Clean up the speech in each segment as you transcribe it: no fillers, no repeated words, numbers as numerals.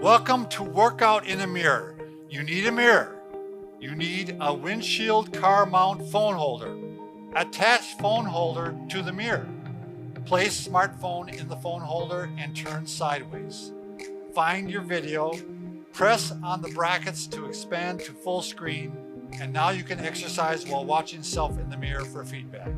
Welcome to Workout in a Mirror. You need a mirror. You need a windshield car mount phone holder. Attach phone holder to the mirror. Place smartphone in the phone holder and turn sideways. Find your video. Press on the brackets to expand to full screen. And now you can exercise while watching self in the mirror for feedback.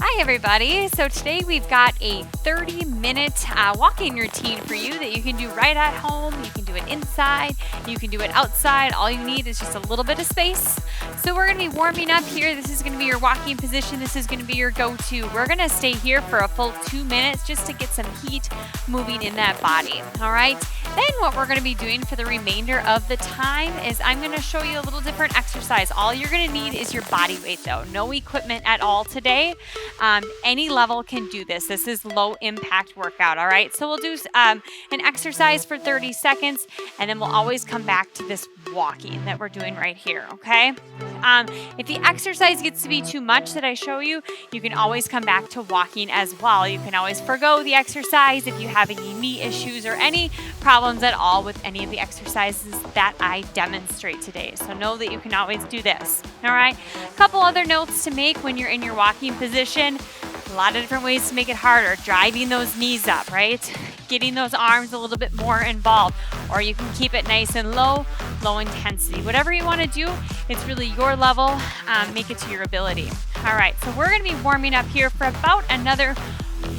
Hi everybody, so today we've got a 30-minute walking routine for you that you can do right at home. You can do it inside, you can do it outside. All you need is just a little bit of space. So we're going to be warming up here. This is going to be your walking position. This is going to be your go-to. We're going to stay here for a full 2 minutes just to get some heat moving in that body. All right, then what we're going to be doing for the remainder of the time is I'm going to show you a little different exercise. All you're going to need is your body weight though. No equipment at all today. Any level can do this. This is low impact workout, all right? So we'll do an exercise for 30 seconds, and then we'll always come back to this walking that we're doing right here, okay? If the exercise gets to be too much that I show you, you can always come back to walking as well. You can always forgo the exercise if you have any knee issues or any problems at all with any of the exercises that I demonstrate today. So know that you can always do this, all right? A couple other notes to make when you're in your walking position. A lot of different ways to make it harder. Driving those knees up, right? Getting those arms a little bit more involved. Or you can keep it nice and low intensity. Whatever you want to do, it's really your level. Make it to your ability. All right, so we're going to be warming up here for about another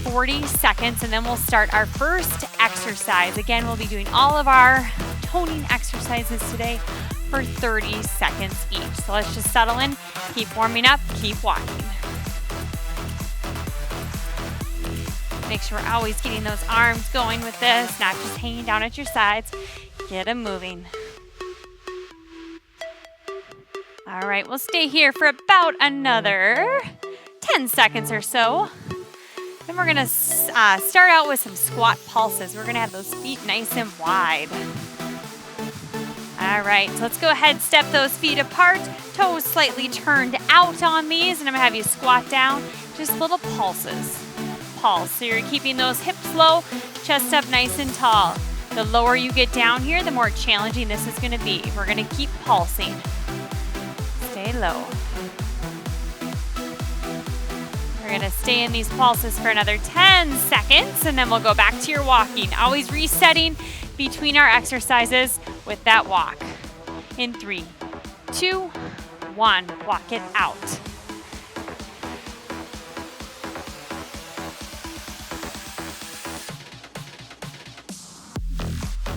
40 seconds, and then we'll start our first exercise. Again, we'll be doing all of our toning exercises today for 30 seconds each. So let's just settle in, keep warming up, keep walking. Make sure we're always getting those arms going with this, not just hanging down at your sides. Get them moving. All right, we'll stay here for about another 10 seconds or so. Then we're gonna start out with some squat pulses. We're gonna have those feet nice and wide. All right, so let's go ahead, step those feet apart, toes slightly turned out on these, and I'm gonna have you squat down, just little pulses. Pulse, so you're keeping those hips low, chest up nice and tall. The lower you get down here, the more challenging this is gonna be. We're gonna keep pulsing. Stay low. We're gonna stay in these pulses for another 10 seconds, and then we'll go back to your walking. Always resetting between our exercises with that walk. In 3, 2, 1, walk it out.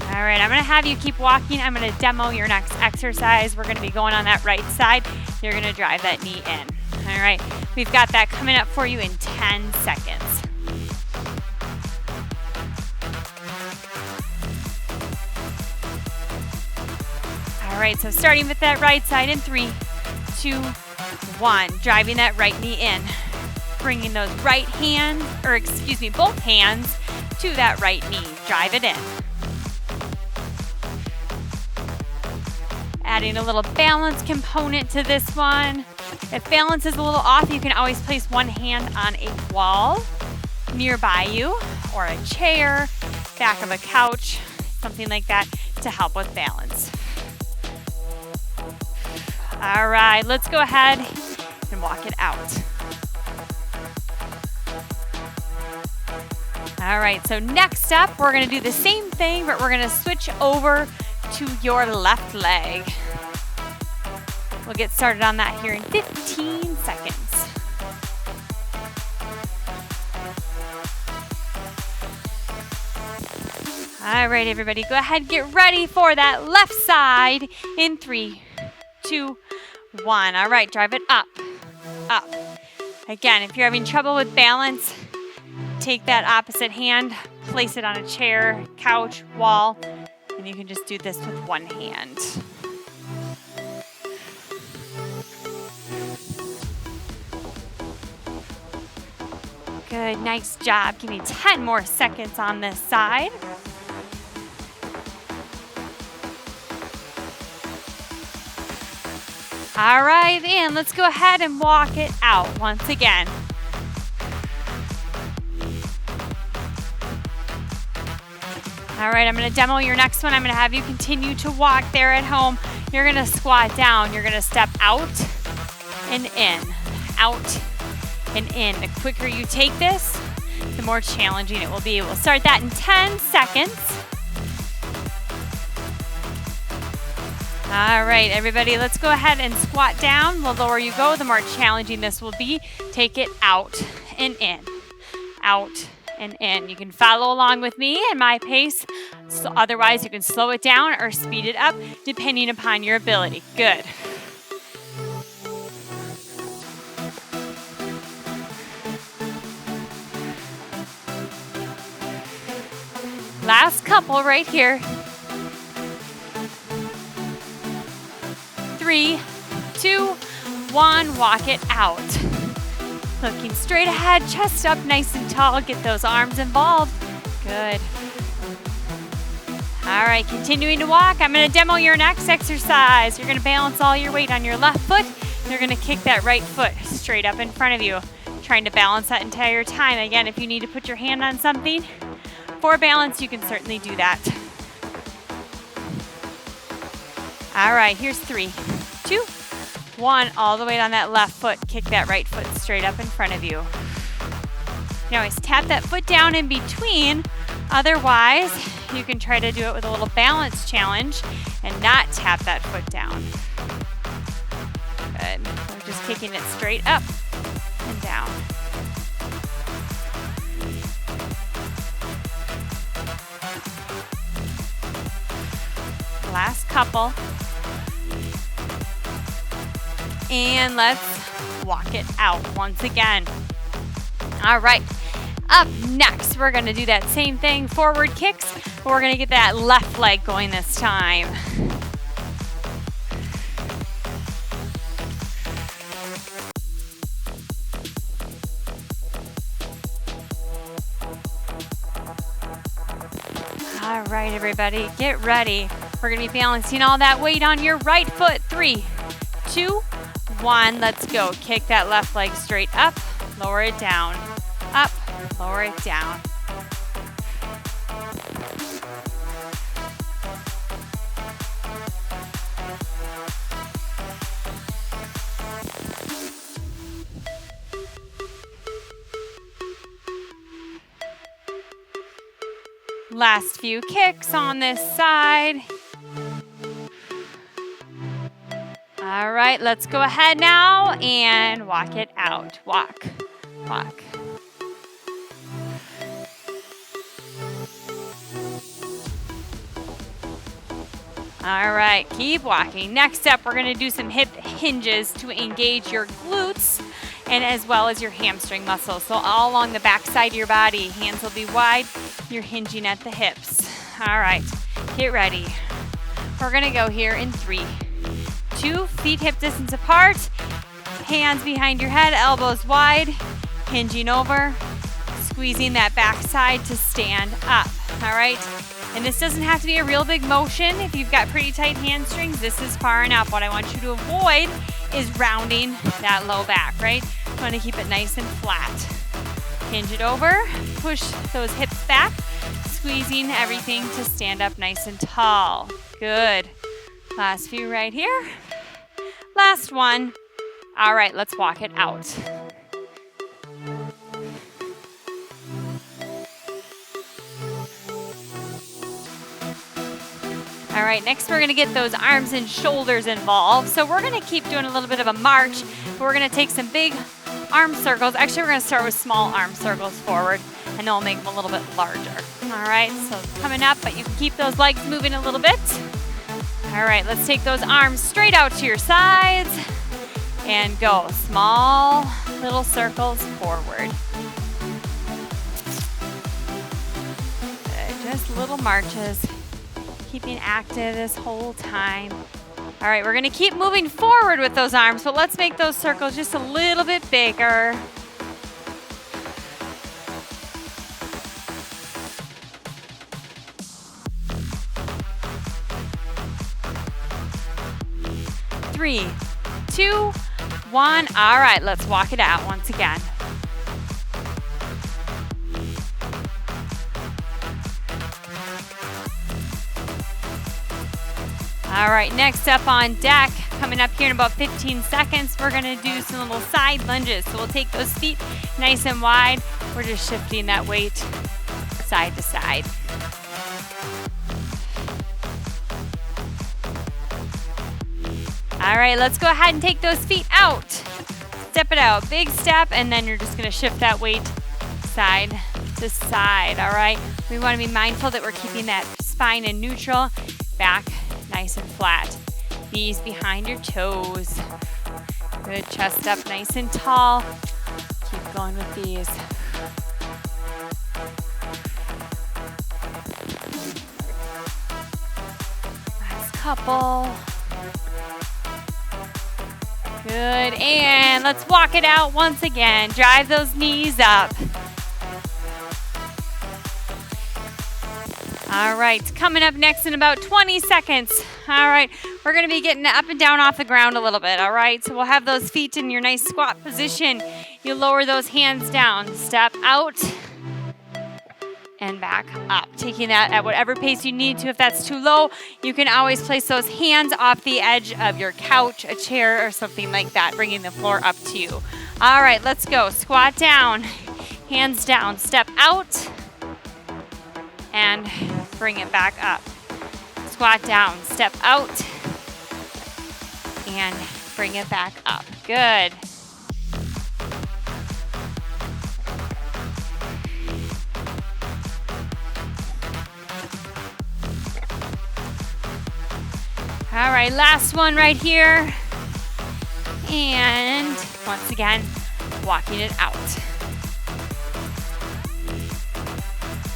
All right, I'm gonna have you keep walking. I'm gonna demo your next exercise. We're gonna be going on that right side. You're gonna drive that knee in. All right, we've got that coming up for you in 10 seconds. All right, so starting with that right side in 3, 2, 1, driving that right knee in. Bringing those both hands to that right knee. Drive it in. Adding a little balance component to this one. If balance is a little off, you can always place one hand on a wall nearby you, or a chair, back of a couch, something like that to help with balance. All right, let's go ahead and walk it out. All right, so next up, we're gonna do the same thing, but we're gonna switch over to your left leg. We'll get started on that here in 15 seconds. All right, everybody, go ahead, get ready for that left side in 3, 2, 1. All right, drive it up, up. Again, if you're having trouble with balance, take that opposite hand, place it on a chair, couch, wall, and you can just do this with one hand. Good, nice job. Give me 10 more seconds on this side. All right, and let's go ahead and walk it out once again. All right, I'm gonna demo your next one. I'm gonna have you continue to walk there at home. You're gonna squat down. You're gonna step out and in, out and in. The quicker you take this, the more challenging it will be. We'll start that in 10 seconds. All right, everybody, let's go ahead and squat down. The lower you go, the more challenging this will be. Take it out and in, out and in. You can follow along with me at my pace. So otherwise, you can slow it down or speed it up depending upon your ability. Good. Last couple right here. 3, 2, 1, walk it out. Looking straight ahead, chest up nice and tall. Get those arms involved. Good. All right, continuing to walk. I'm gonna demo your next exercise. You're gonna balance all your weight on your left foot. You're gonna kick that right foot straight up in front of you. Trying to balance that entire time. Again, if you need to put your hand on something for balance, you can certainly do that. All right, here's 3, 2, 1. All the weight on that left foot. Kick that right foot straight up in front of you. You can always tap that foot down in between. Otherwise, you can try to do it with a little balance challenge and not tap that foot down. Good. We're just kicking it straight up and down. Last couple. And let's walk it out once again. All right, up next, we're gonna do that same thing, forward kicks, but we're gonna get that left leg going this time. All right, everybody, get ready. We're gonna be balancing all that weight on your right foot. 3, 2, 1, let's go. Kick that left leg straight up, lower it down, up, lower it down. Last few kicks on this side. All right, let's go ahead now and walk it out. Walk, walk. All right, keep walking. Next up, we're gonna do some hip hinges to engage your glutes and as well as your hamstring muscles. So all along the back side of your body, hands will be wide, you're hinging at the hips. All right, get ready. We're gonna go here in 3, 2, feet hip distance apart, hands behind your head, elbows wide, hinging over, squeezing that back side to stand up, all right? And this doesn't have to be a real big motion. If you've got pretty tight hamstrings, this is far enough. What I want you to avoid is rounding that low back, right? You want to keep it nice and flat. Hinge it over, push those hips back, squeezing everything to stand up nice and tall. Good. Last few right here. Last one. All right, let's walk it out. All right, next we're gonna get those arms and shoulders involved. So we're gonna keep doing a little bit of a march, but we're gonna take some big arm circles. Actually, we're gonna start with small arm circles forward, and then we'll make them a little bit larger. All right, so coming up, but you can keep those legs moving a little bit. All right, let's take those arms straight out to your sides and go small little circles forward. Good, just little marches. Keeping active this whole time. All right, we're gonna keep moving forward with those arms, but let's make those circles just a little bit bigger. Three, 2, 1. All right, let's walk it out once again. All right, next up on deck, coming up here in about 15 seconds, we're gonna do some little side lunges. So we'll take those feet nice and wide. We're just shifting that weight side to side. All right, let's go ahead and take those feet out. Step it out, big step, and then you're just gonna shift that weight side to side, all right? We wanna be mindful that we're keeping that spine in neutral, back nice and flat. Knees behind your toes. Good, chest up nice and tall. Keep going with these. Last couple. Good, and let's walk it out once again. Drive those knees up. All right, coming up next in about 20 seconds. All right, we're gonna be getting up and down off the ground a little bit, all right? So we'll have those feet in your nice squat position. You lower those hands down, step out and back up. Taking that at whatever pace you need to. If that's too low, you can always place those hands off the edge of your couch, a chair, or something like that, bringing the floor up to you. All right, let's go. Squat down, hands down, step out, and bring it back up. Squat down, step out, and bring it back up. Good. All right, last one right here. And once again, walking it out.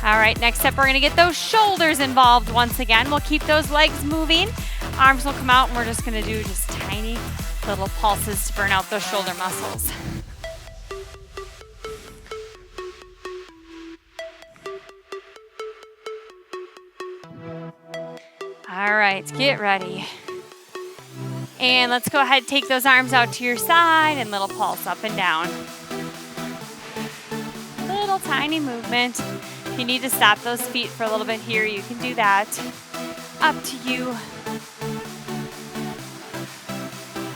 All right, next up, we're gonna get those shoulders involved once again. We'll keep those legs moving. Arms will come out, and we're just gonna do just tiny little pulses to burn out those shoulder muscles. All right, get ready. And let's go ahead and take those arms out to your side and little pulse up and down. Little tiny movement. If you need to stop those feet for a little bit here, you can do that. Up to you.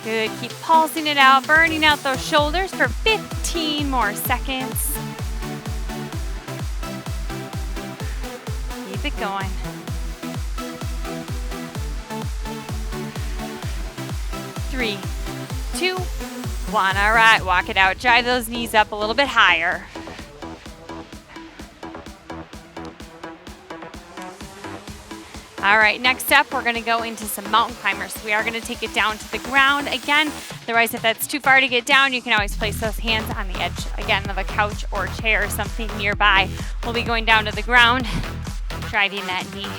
Good, keep pulsing it out, burning out those shoulders for 15 more seconds. Keep it going. 3, 2, 1. All right, walk it out. Drive those knees up a little bit higher. All right, next up, we're gonna go into some mountain climbers. So we are gonna take it down to the ground again. Otherwise, if that's too far to get down, you can always place those hands on the edge, again, of a couch or chair or something nearby. We'll be going down to the ground, driving that knee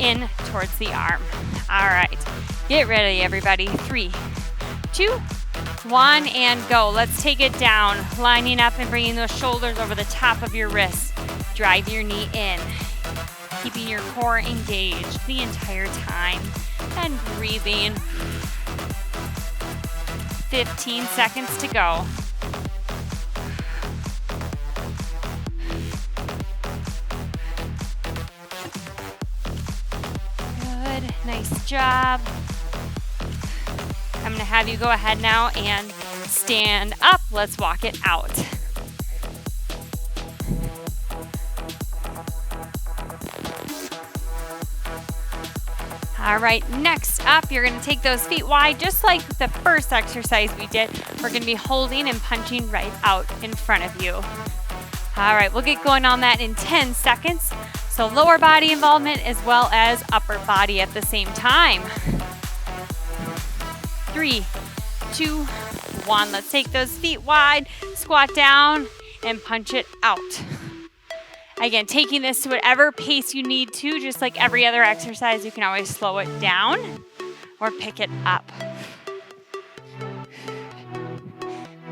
in towards the arm. All right, get ready, everybody. 3, 2, 1, and go. Let's take it down, lining up and bringing those shoulders over the top of your wrists. Drive your knee in, keeping your core engaged the entire time, and breathing. 15 seconds to go. Good, nice job. I'm gonna have you go ahead now and stand up. Let's walk it out. All right, next up, you're gonna take those feet wide, just like the first exercise we did. We're gonna be holding and punching right out in front of you. All right, we'll get going on that in 10 seconds. So lower body involvement as well as upper body at the same time. 3, 2, 1. Let's take those feet wide, squat down, and punch it out. Again, taking this to whatever pace you need to, just like every other exercise, you can always slow it down or pick it up.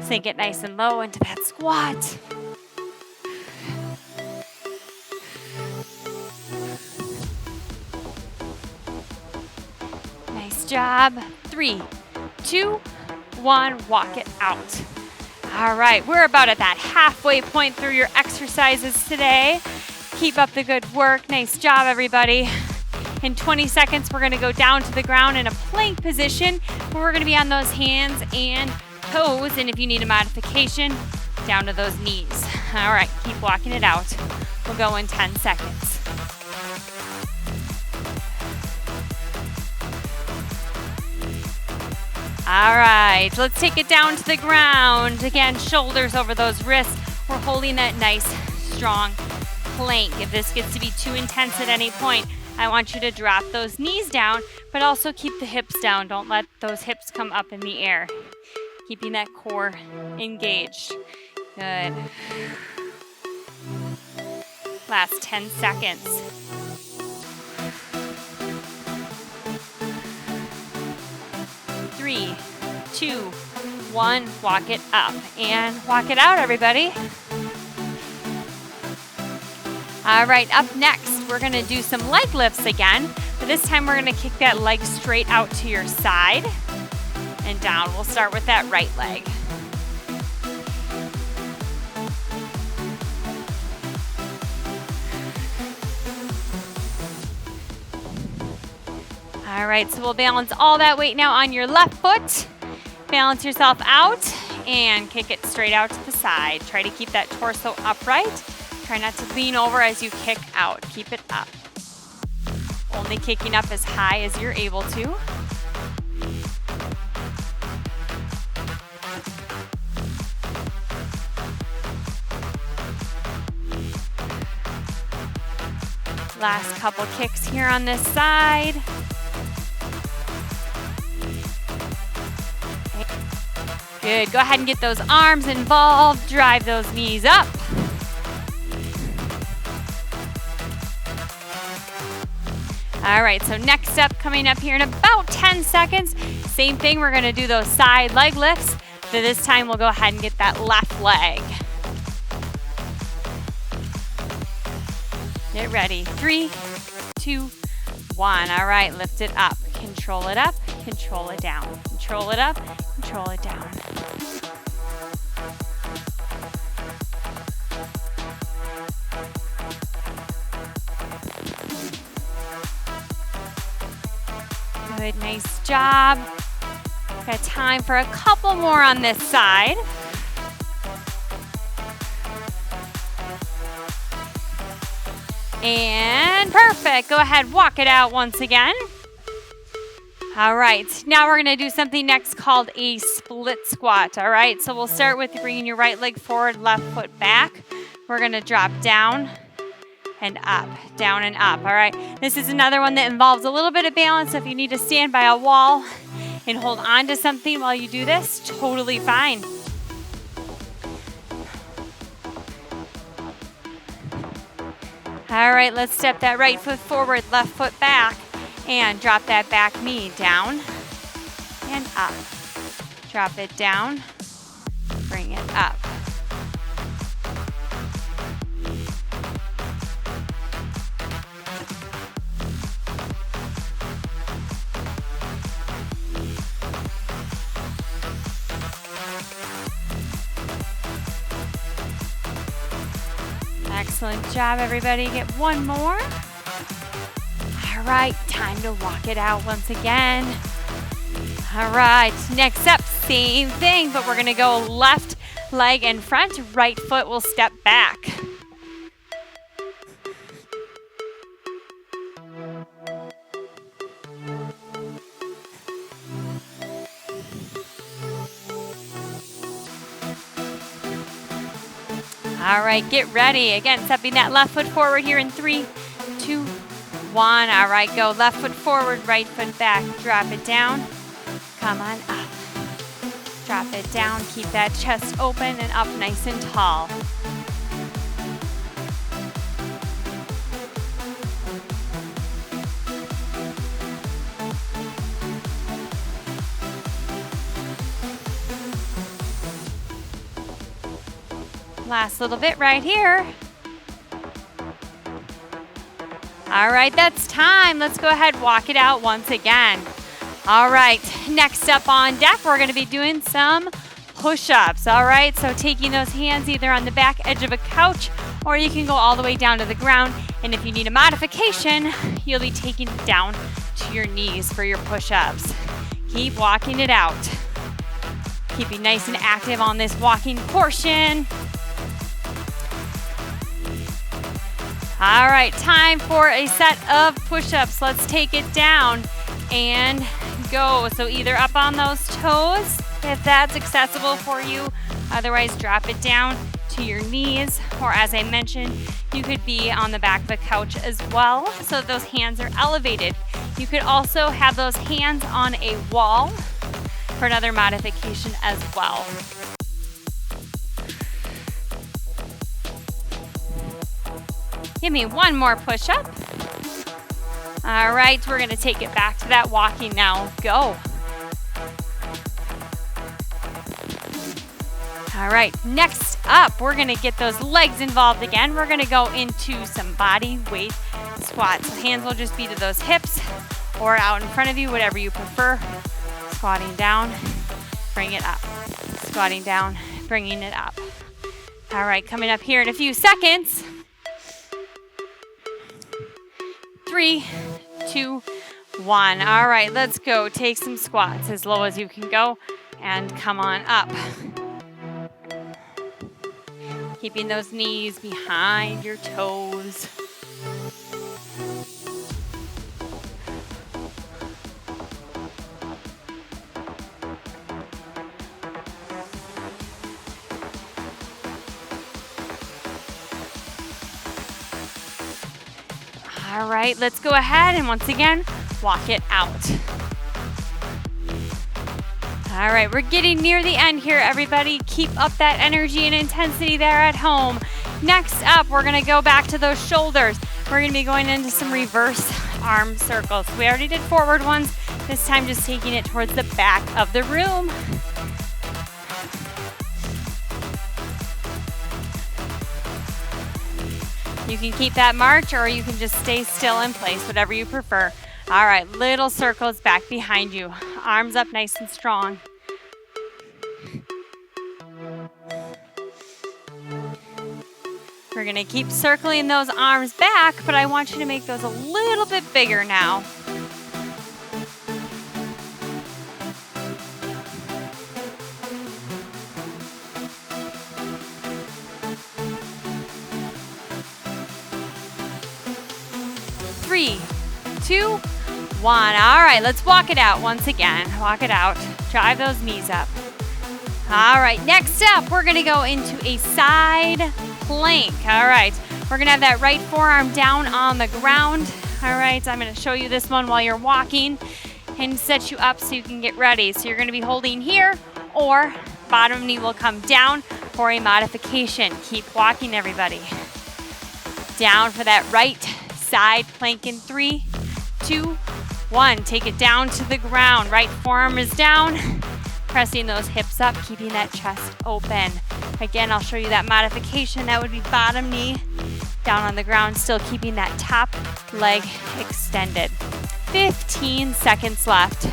Sink it nice and low into that squat. Nice job. 3, 2, 1, walk it out. All right, we're about at that halfway point through your exercises today. Keep up the good work. Nice job, everybody. In 20 seconds, we're gonna go down to the ground in a plank position where we're gonna be on those hands and toes, and if you need a modification, down to those knees. All right, keep walking it out. We'll go in 10 seconds. All right, let's take it down to the ground. Again, shoulders over those wrists. We're holding that nice, strong plank. If this gets to be too intense at any point, I want you to drop those knees down, but also keep the hips down. Don't let those hips come up in the air. Keeping that core engaged. Good. Last 10 seconds. Three, 2, 1, walk it up and walk it out, everybody. All right, up next, we're gonna do some leg lifts again, but this time we're gonna kick that leg straight out to your side and down. We'll start with that right leg. All right, so we'll balance all that weight now on your left foot. Balance yourself out and kick it straight out to the side. Try to keep that torso upright. Try not to lean over as you kick out. Keep it up. Only kicking up as high as you're able to. Last couple kicks here on this side. Good, go ahead and get those arms involved, drive those knees up. All right, so next up, coming up here in about 10 seconds, same thing, we're gonna do those side leg lifts. So this time we'll go ahead and get that left leg. Get ready, 3, 2, 1. All right, lift it up, control it up, control it down. Control it up, control it down. Good, nice job. Got time for a couple more on this side. And perfect. Go ahead, walk it out once again. All right, now we're gonna do something next called a split squat, all right? So we'll start with bringing your right leg forward, left foot back. We're gonna drop down and up, down and up, all right? This is another one that involves a little bit of balance. If you need to stand by a wall and hold on to something while you do this, totally fine. All right, let's step that right foot forward, left foot back. And drop that back knee down and up. Drop it down, bring it up. Excellent job, everybody. Get one more. All right, time to walk it out once again. All right, next up, same thing, but we're gonna go left leg in front, right foot will step back. All right, get ready. Again, stepping that left foot forward here in 3, 2, 1. All right, go left foot forward, right foot back. Drop it down. Come on up. Drop it down. Keep that chest open and up nice and tall. Last little bit right here. All right, that's time. Let's go ahead, walk it out once again. All right, next up on deck, we're gonna be doing some push-ups. All right, so taking those hands either on the back edge of a couch or you can go all the way down to the ground And if you need a modification, you'll be taking it down to your knees for your push-ups. Keep walking it out. Keeping nice and active on this walking portion. All right, time for a set of push-ups. Let's take it down and go. So either up on those toes, if that's accessible for you. Otherwise, drop it down to your knees. Or as I mentioned, you could be on the back of a couch as well, so those hands are elevated. You could also have those hands on a wall for another modification as well. Give me one more push-up. All right, we're gonna take it back to that walking now. Go. All right, next up, we're gonna get those legs involved again. We're gonna go into some body weight squats. So hands will just be to those hips or out in front of you, whatever you prefer. Squatting down, bring it up. Squatting down, bringing it up. All right, coming up here in a few seconds. 3, 2, 1. All right, let's go. Take some squats as low as you can go and come on up. Keeping those knees behind your toes. All right, let's go ahead and once again, walk it out. All right, we're getting near the end here, everybody. Keep up that energy and intensity there at home. Next up, we're gonna go back to those shoulders. We're gonna be going into some reverse arm circles. We already did forward ones. This time, just taking it towards the back of the room. You can keep that march or you can just stay still in place, whatever you prefer. All right, little circles back behind you. Arms up nice and strong. We're gonna keep circling those arms back, but I want you to make those a little bit bigger now. Three, 2, 1. All right, let's walk it out once again. Walk it out. Drive those knees up. All right, next up, we're gonna go into a side plank. All right, we're gonna have that right forearm down on the ground. All right, I'm gonna show you this one while you're walking and set you up so you can get ready. So you're gonna be holding here or bottom knee will come down for a modification. Keep walking, everybody. Down for that right side plank in 3, 2, 1. Take it down to the ground. Right forearm is down. Pressing those hips up, keeping that chest open. Again, I'll show you that modification. That would be bottom knee down on the ground, still keeping that top leg extended. 15 seconds left.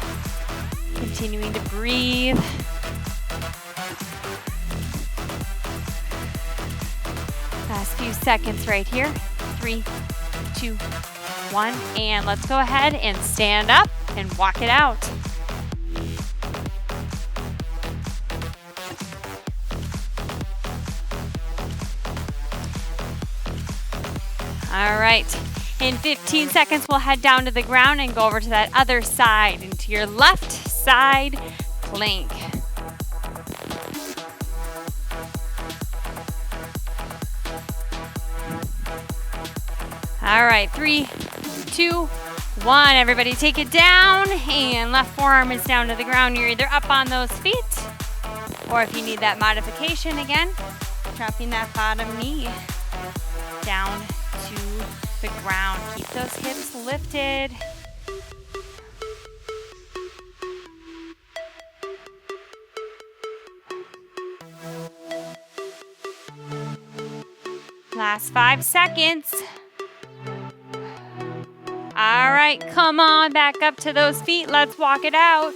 Continuing to breathe. Last few seconds right here. 3, 2, 1, and let's go ahead and stand up and walk it out. All right, in 15 seconds, we'll head down to the ground and go over to that other side, into your left side plank. All right, 3, 2, 1. Everybody take it down, and left forearm is down to the ground. You're either up on those feet, or if you need that modification again, dropping that bottom knee down to the ground. Keep those hips lifted. Last 5 seconds. All right, come on, back up to those feet. Let's walk it out.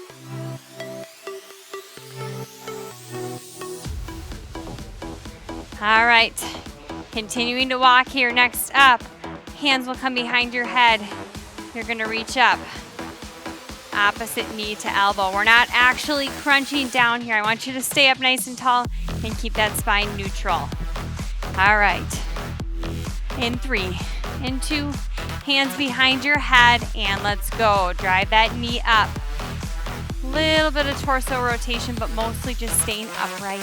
All right, continuing to walk here. Next up, Hands will come behind your head. You're gonna reach up. Opposite knee to elbow. We're not actually crunching down here. I want you to stay up nice and tall and keep that spine neutral. All right. In 3, in 2, hands behind your head, and let's go. Drive that knee up. Little bit of torso rotation, but mostly just staying upright.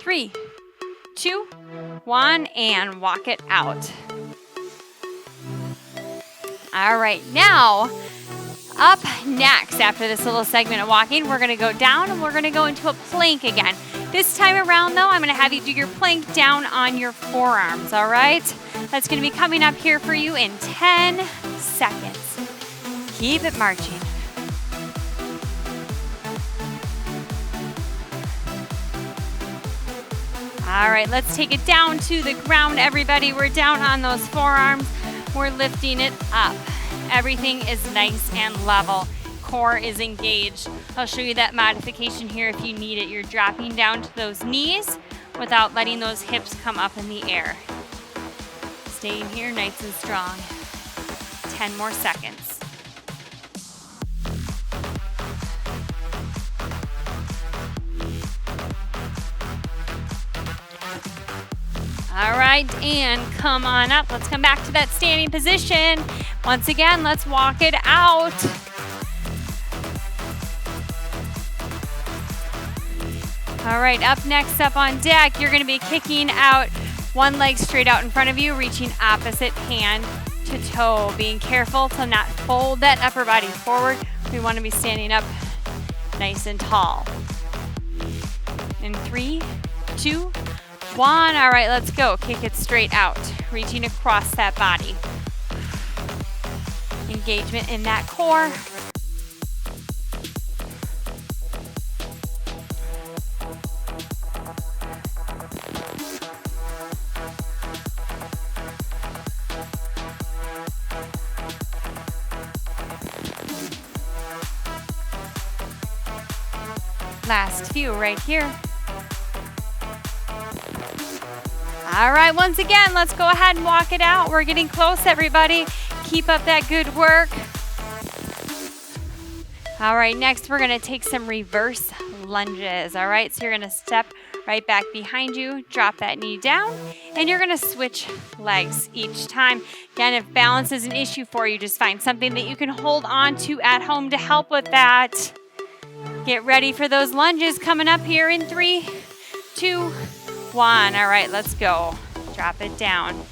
Three, 2, 1, and walk it out. All right, now up next after this little segment of walking, we're gonna go down and we're gonna go into a plank again. This time around though, I'm gonna have you do your plank down on your forearms, all right? That's gonna be coming up here for you in 10 seconds. Keep it marching. All right, let's take it down to the ground, everybody. We're down on those forearms. We're lifting it up. Everything is nice and level. Core is engaged. I'll show you that modification here if you need it. You're dropping down to those knees without letting those hips come up in the air. Staying here nice and strong. 10 more seconds. All right, and come on up. Let's come back to that standing position. Once again, let's walk it out. All right, up next, up on deck, you're gonna be kicking out one leg straight out in front of you, reaching opposite hand to toe. Being careful to not fold that upper body forward. We wanna be standing up nice and tall. In 3, 2, 1. All right, let's go. Kick it straight out, reaching across that body. Engagement in that core. Last few right here. All right, once again, let's go ahead and walk it out. We're getting close, everybody. Keep up that good work. All right, next we're gonna take some reverse lunges. All right, so you're gonna step right back behind you, drop that knee down, and you're gonna switch legs each time. Again, if balance is an issue for you, just find something that you can hold on to at home to help with that. Get ready for those lunges coming up here in 3, 2, 1. All right, let's go. Drop it down.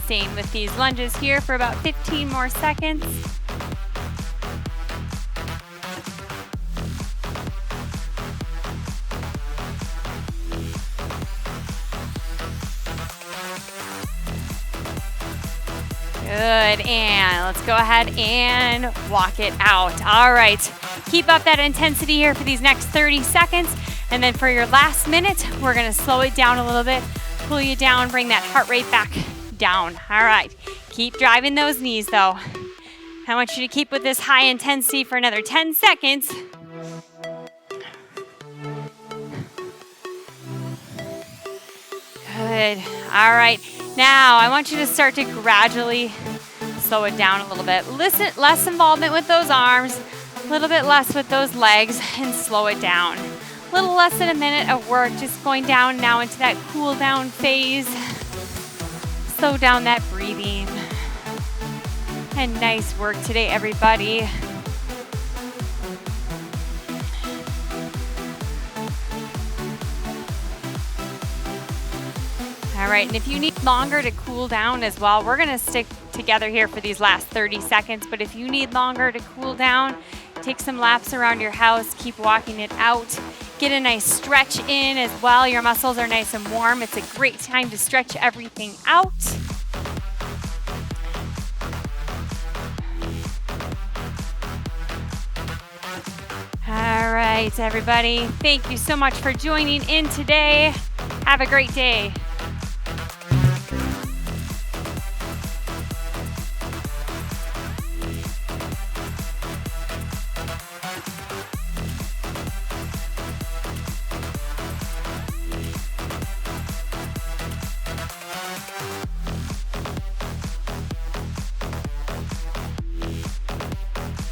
Staying with these lunges here for about 15 more seconds. Good, and let's go ahead and walk it out. All right, keep up that intensity here for these next 30 seconds. And then for your last minute, we're gonna slow it down a little bit, pull you down, bring that heart rate back down. All right, keep driving those knees though. I want you to keep with this high intensity for another 10 seconds. Good, all right. Now, I want you to start to gradually slow it down a little bit. Listen, less involvement with those arms, a little bit less with those legs, and slow it down. A little less than a minute of work, just going down now into that cool down phase. Slow down that breathing. And nice work today, everybody. All right, and if you need longer to cool down as well, we're gonna stick together here for these last 30 seconds, but if you need longer to cool down, take some laps around your house, keep walking it out, Get a nice stretch in as well. Your muscles are nice and warm. It's a great time to stretch everything out. All right, everybody. Thank you so much for joining in today. Have a great day.